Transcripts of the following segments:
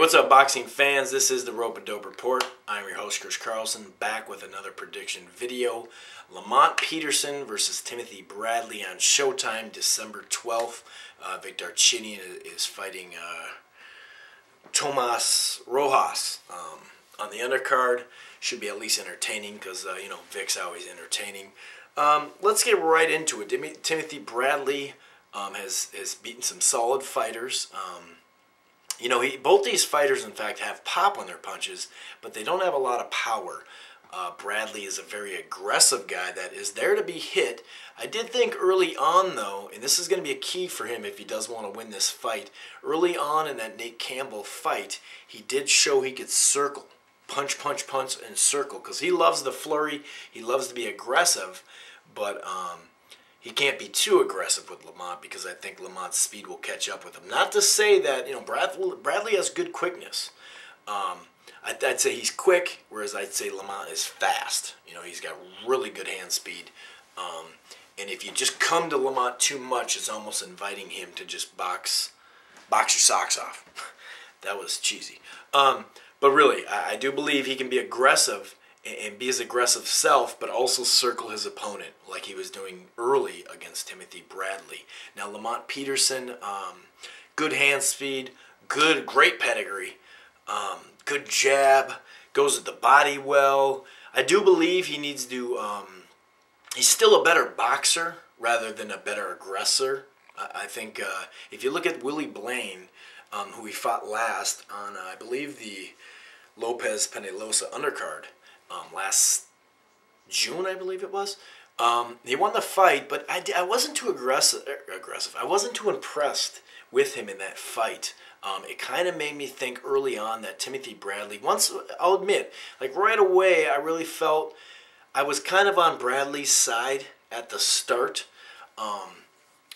What's up, boxing fans? This is the Rope-A-Dope Report. I'm your host, Chris Carlson, back with another prediction video. Lamont Peterson versus Timothy Bradley on Showtime, December 12th. Victor Archinian is fighting Tomas Rojas on the undercard. Should be at least entertaining because, Vic's always entertaining. Let's get right into it. Timothy Bradley has beaten some solid fighters. Both these fighters, in fact, have pop on their punches, but they don't have a lot of power. Bradley is a very aggressive guy that is there to be hit. I did think early on, though, and this is going to be a key for him if he does want to win this fight, early on in that Nate Campbell fight, he did show he could circle. Punch, punch, punch, and circle, because he loves the flurry, he loves to be aggressive, but he can't be too aggressive with Lamont because I think Lamont's speed will catch up with him. Not to say that, Bradley has good quickness. I'd say he's quick, whereas I'd say Lamont is fast. He's got really good hand speed. And if you just come to Lamont too much, it's almost inviting him to just box your socks off. That was cheesy. But really, I do believe he can be aggressive and be his aggressive self, but also circle his opponent like he was doing early against Timothy Bradley. Now, Lamont Peterson, good hand speed, great pedigree, good jab, goes at the body well. I do believe he needs to, he's still a better boxer rather than a better aggressor. I think if you look at Willie Blaine, who he fought last on, I believe, the Lopez Penelosa undercard, last June, I believe it was. He won the fight, but I wasn't too aggressive. I wasn't too impressed with him in that fight. It kind of made me think early on that Timothy Bradley, I'll admit, like right away, I really felt I was kind of on Bradley's side at the start.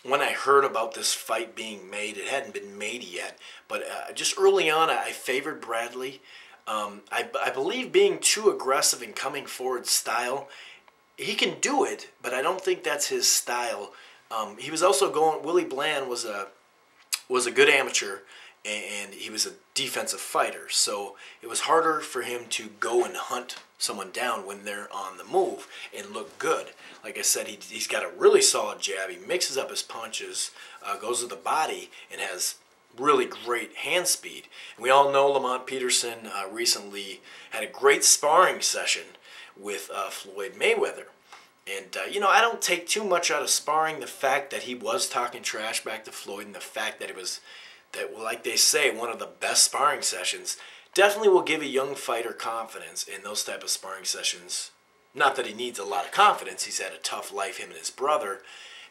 When I heard about this fight being made, it hadn't been made yet, but just early on, I favored Bradley. I believe being too aggressive and coming forward style, he can do it, but I don't think that's his style. He was also Willie Bland was a good amateur, and he was a defensive fighter, so it was harder for him to go and hunt someone down when they're on the move and look good. Like I said, he's got a really solid jab. He mixes up his punches, goes to the body, and has really great hand speed. And we all know Lamont Peterson recently had a great sparring session with Floyd Mayweather. And, I don't take too much out of sparring. The fact that he was talking trash back to Floyd and the fact that it was, like they say, one of the best sparring sessions definitely will give a young fighter confidence in those type of sparring sessions. Not that he needs a lot of confidence. He's had a tough life, him and his brother.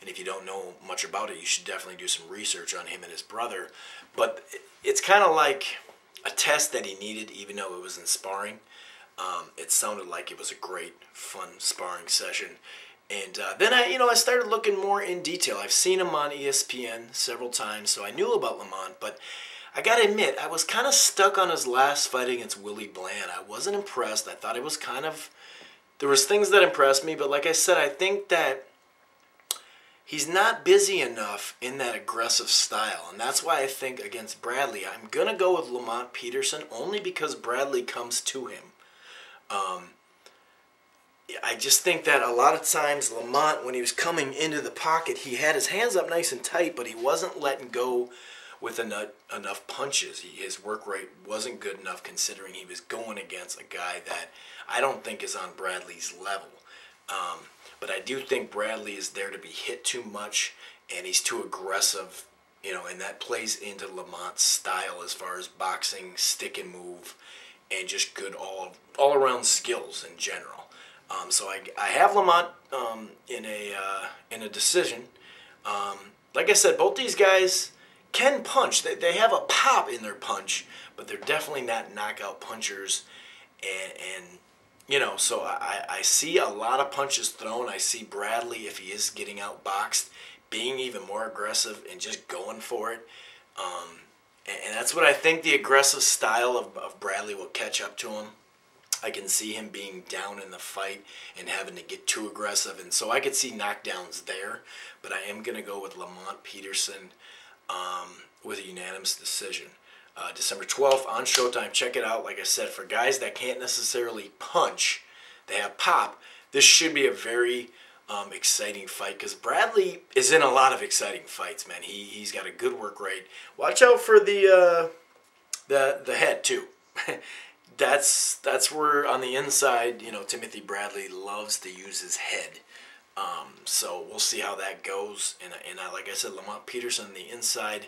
And if you don't know much about it, you should definitely do some research on him and his brother. But it's kind of like a test that he needed, even though it was in sparring. It sounded like it was a great, fun sparring session. And then I started looking more in detail. I've seen him on ESPN several times, so I knew about Lamont. But I got to admit, I was kind of stuck on his last fight against Willie Bland. I wasn't impressed. I thought it was there was things that impressed me. But like I said, I think that he's not busy enough in that aggressive style, and that's why I think against Bradley, I'm going to go with Lamont Peterson only because Bradley comes to him. I just think that a lot of times Lamont, when he was coming into the pocket, he had his hands up nice and tight, but he wasn't letting go with enough punches. His work rate wasn't good enough considering he was going against a guy that I don't think is on Bradley's level. But I do think Bradley is there to be hit too much, and he's too aggressive, and that plays into Lamont's style as far as boxing, stick and move, and just good all-around skills in general. So I have Lamont in a decision. Like I said, both these guys can punch. They have a pop in their punch, but they're definitely not knockout punchers, and so I see a lot of punches thrown. I see Bradley, if he is getting outboxed, being even more aggressive and just going for it. And that's what I think the aggressive style of Bradley will catch up to him. I can see him being down in the fight and having to get too aggressive. And so I could see knockdowns there. But I am going to go with Lamont Peterson with a unanimous decision. December 12th on Showtime. Check it out. Like I said, for guys that can't necessarily punch, they have pop, this should be a very exciting fight, because Bradley is in a lot of exciting fights, man. He's got a good work rate. Watch out for the head too. that's where on the inside, you know, Timothy Bradley loves to use his head. So we'll see how that goes. And like I said, Lamont Peterson on the inside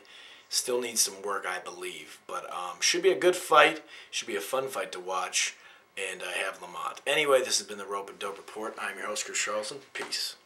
still needs some work, I believe. But should be a good fight. Should be a fun fight to watch. And I have Lamont. Anyway, this has been the Rope and Dope Report. I'm your host, Chris Charleston. Peace.